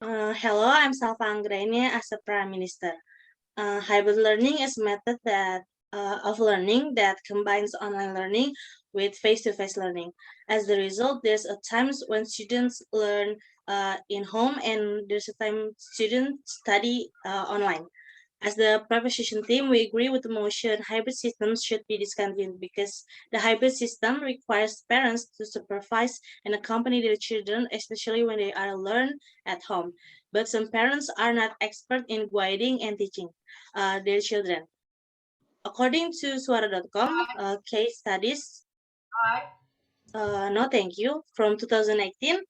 Hello, I'm Salva Anggraeni as a Prime Minister. Hybrid learning is a method of learning that combines online learning with face-to-face learning. As a result, there's a times when students learn in home and there's a time students study online. As the proposition team, we agree with the motion hybrid systems should be discontinued because the hybrid system requires parents to supervise and accompany their children, especially when they are learn at home. But some parents are not expert in guiding and teaching their children. According to Suara.com, case studies, no thank you, from 2018,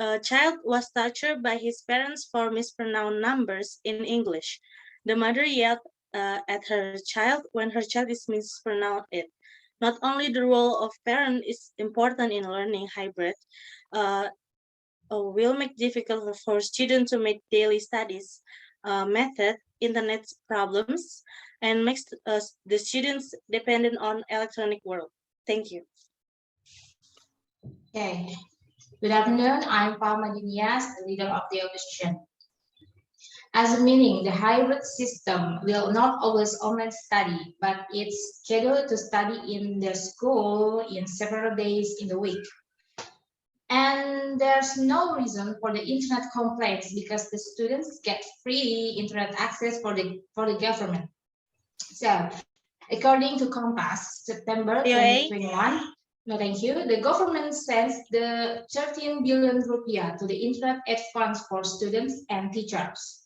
a child was tortured by his parents for mispronounced numbers in English. The mother yelled at her child when her child is mispronounced it. Not only the role of parent is important in learning hybrid, uh, will make difficult for students to make daily studies method, internet problems, and makes the students dependent on electronic world. Thank you. Okay. Good afternoon. I'm Fahma, the leader of the opposition. As a meaning, the hybrid system will not always online study, but it's scheduled to study in the school in several days in the week. And there's no reason for the internet complaints because the students get free internet access for the government. So, according to Compass, September 2021, no, thank you. The government sends the 13 billion rupiah to the internet aid funds for students and teachers.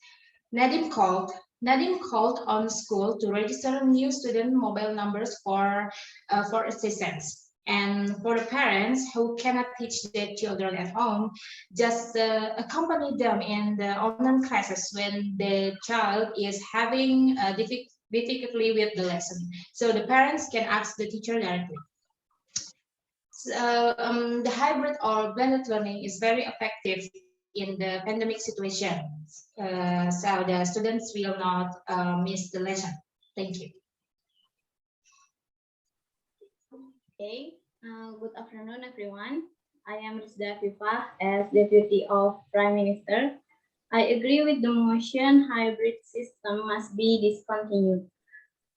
Nadiem called on school to register new student mobile numbers for assistance. And for the parents who cannot teach their children at home, just accompany them in the online classes when the child is having difficulty with the lesson. So the parents can ask the teacher directly. So the hybrid or blended learning is very effective in the pandemic situation. So the students will not miss the lesson. Thank you. Okay, good afternoon, everyone. I am Risda afifah as Deputy of Prime Minister. I agree with the motion hybrid system must be discontinued.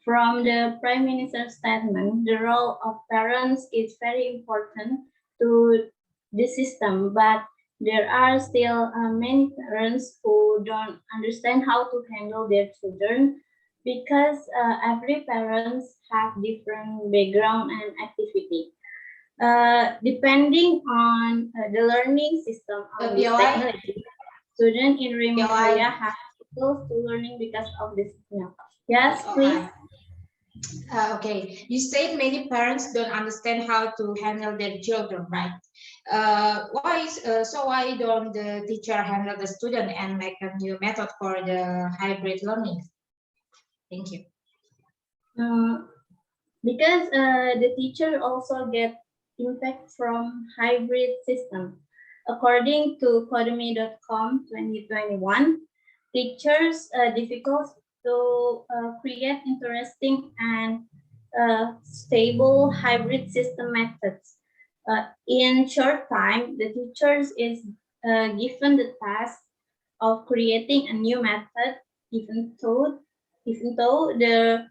From the Prime Minister's statement, the role of parents is very important to the system, but there are still many parents who don't understand how to handle their children because every parents have different background and activity. Depending on the learning system of this technology, students in remote area have difficulties to learning because of this. Yes, please. Okay, you said many parents don't understand how to handle their children, right? Why don't the teacher handle the student and make a new method for the hybrid learning? Thank you. Because the teacher also get impact from hybrid system. According to Codemy.com 2021, teachers difficult to create interesting and stable hybrid system methods. In short time, the teachers is given the task of creating a new method, even though the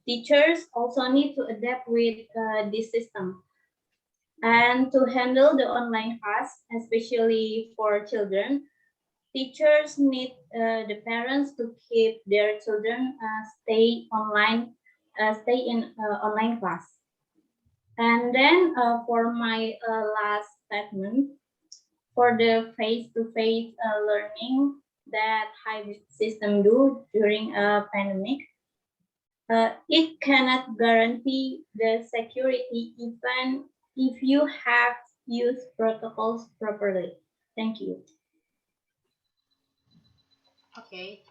teachers also need to adapt with this system. And to handle the online class, especially for children, teachers need the parents to keep their children stay in online class. And then for my last statement, for the face-to-face learning that hybrid system do during a pandemic, it cannot guarantee the security even if you have used protocols properly. Thank you. Okay.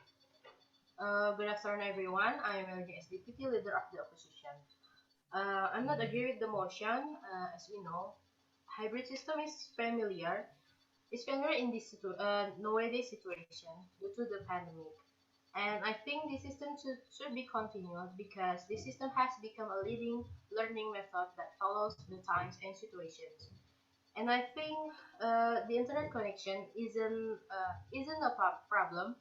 Good afternoon, everyone. I am Melly as Deputy Leader of the Opposition. I'm not agree with the motion. As we know, hybrid system is familiar. It's familiar in this nowadays situation due to the pandemic. And I think this system should be continued because this system has become a leading learning method that follows the times and situations. And I think the internet connection isn't a problem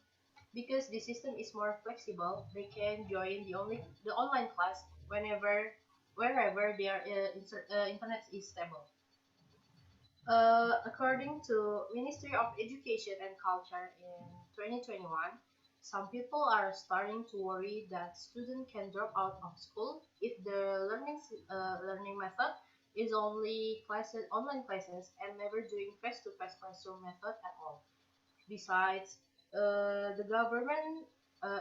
because the system is more flexible. They can join the online class wherever their internet is stable. According to Ministry of Education and Culture in 2021, some people are starting to worry that students can drop out of school if the learning method is only online classes, and never doing face-to-face classroom method at all. Besides, the government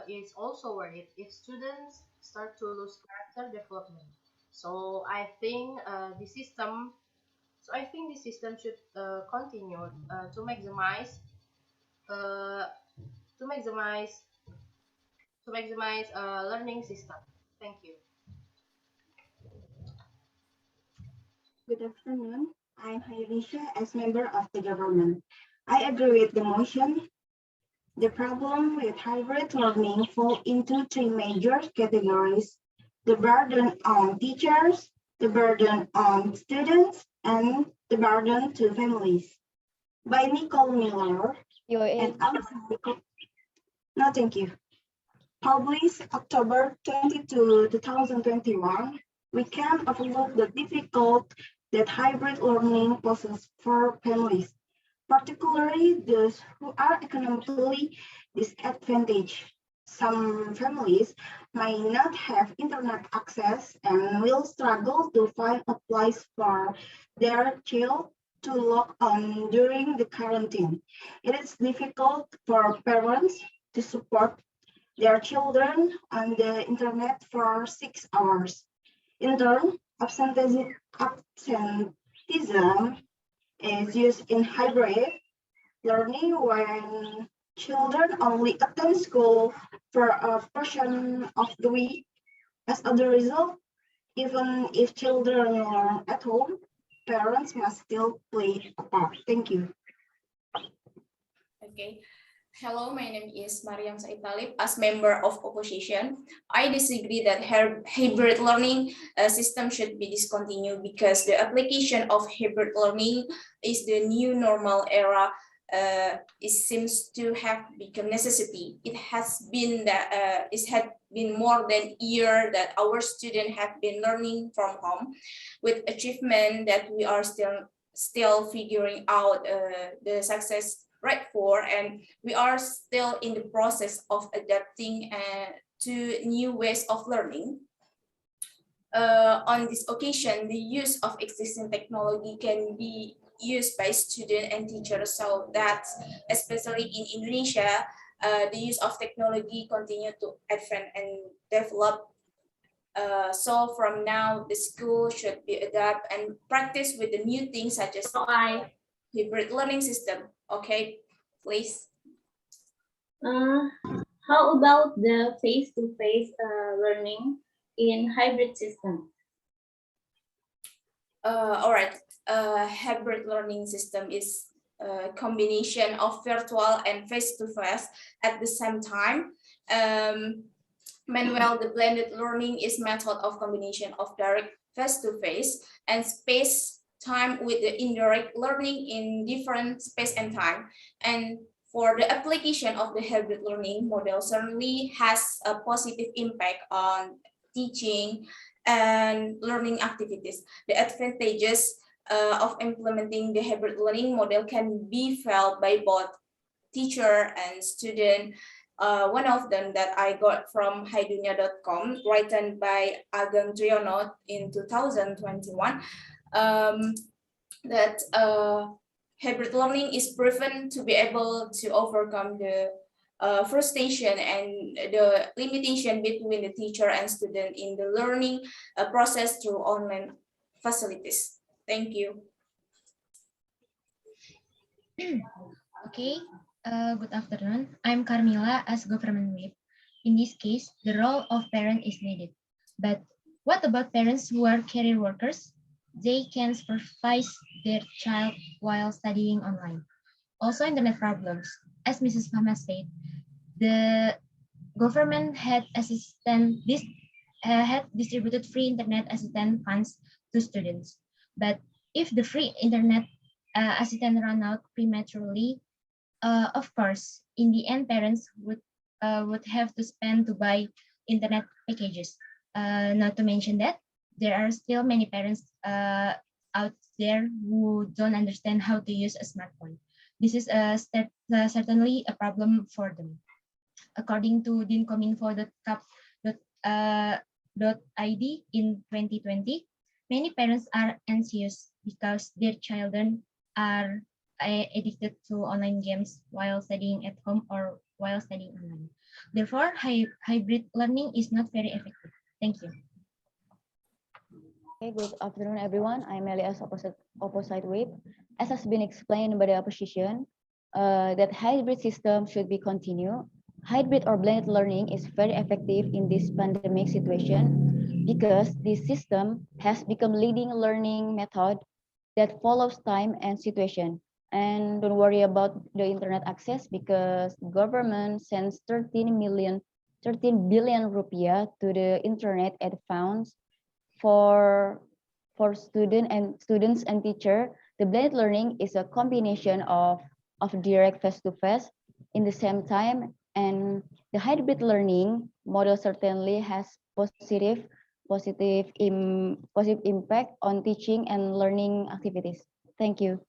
is also worried if students start to lose character development. So I think the system should continue uh, to maximize learning system. Thank you. Good afternoon. I'm Hairunisyah as member of the government. I agree with the motion. The problem with hybrid learning fall into three major categories: the burden on teachers, the burden on students, and the burden to families. By Nicole Miller and Alexander. No, thank you. Published October 22, 2021, we can overlook the difficult that hybrid learning poses for families, particularly those who are economically disadvantaged. Some families may not have internet access and will struggle to find a place for their child to log on during the quarantine. It is difficult for parents to support their children on the internet for 6 hours. In turn, absenteeism is used in hybrid learning when children only attend school for a portion of the week. As a result, even if children learn at home, parents must still play a part. Thank you. Okay. Hello, my name is Maryam Thalib. As member of opposition, I disagree that hybrid learning system should be discontinued because the application of hybrid learning is the new normal era. It seems to have become necessity. It has been more than a year that our students have been learning from home, with achievement that we are still figuring out the success rate for, and we are still in the process of adapting to new ways of learning. On this occasion, the use of existing technology can be used by students and teachers, so that especially in Indonesia, the use of technology continue to advance and develop. So from now, the school should be adapt and practice with the new things such as hybrid learning system. Okay, please. How about the face-to-face learning in hybrid system? All right. Hybrid learning system is a combination of virtual and face-to-face at the same time. Meanwhile, the blended learning is method of combination of direct face-to-face and space time with the indirect learning in different space and time. And for the application of the hybrid learning model certainly has a positive impact on teaching and learning activities. The advantages of implementing the hybrid learning model can be felt by both teacher and student. One of them that I got from Hairunisyah.com, written by Agam Triyono in 2021, that hybrid learning is proven to be able to overcome the frustration and the limitation between the teacher and student in the learning process through online facilities. Thank you. Okay, good afternoon. I'm Karmila as government whip. In this case, the role of parent is needed. But what about parents who are career workers? They can supervise their child while studying online. Also, internet problems. As Mrs. Fahma said, the government had distributed free internet assistance funds to students. But if the free internet assistant run out prematurely, of course, in the end, parents would have to spend to buy internet packages. Not to mention that there are still many parents out there who don't understand how to use a smartphone. This is certainly a problem for them. According to dincominfo.cap.id in 2020, many parents are anxious because their children are addicted to online games while studying at home or while studying online. Therefore, hybrid learning is not very effective. Thank you. Okay, good afternoon, everyone. I'm Melly as opposite way. As has been explained by the opposition, that hybrid system should be continued. Hybrid or blended learning is very effective in this pandemic situation because this system has become leading learning method that follows time and situation. And don't worry about the internet access because government sends 13 billion rupiah to the internet ad funds for students and teacher. The blended learning is a combination of direct face-to-face in the same time, and the hybrid learning model certainly has positive impact on teaching and learning activities. Thank you.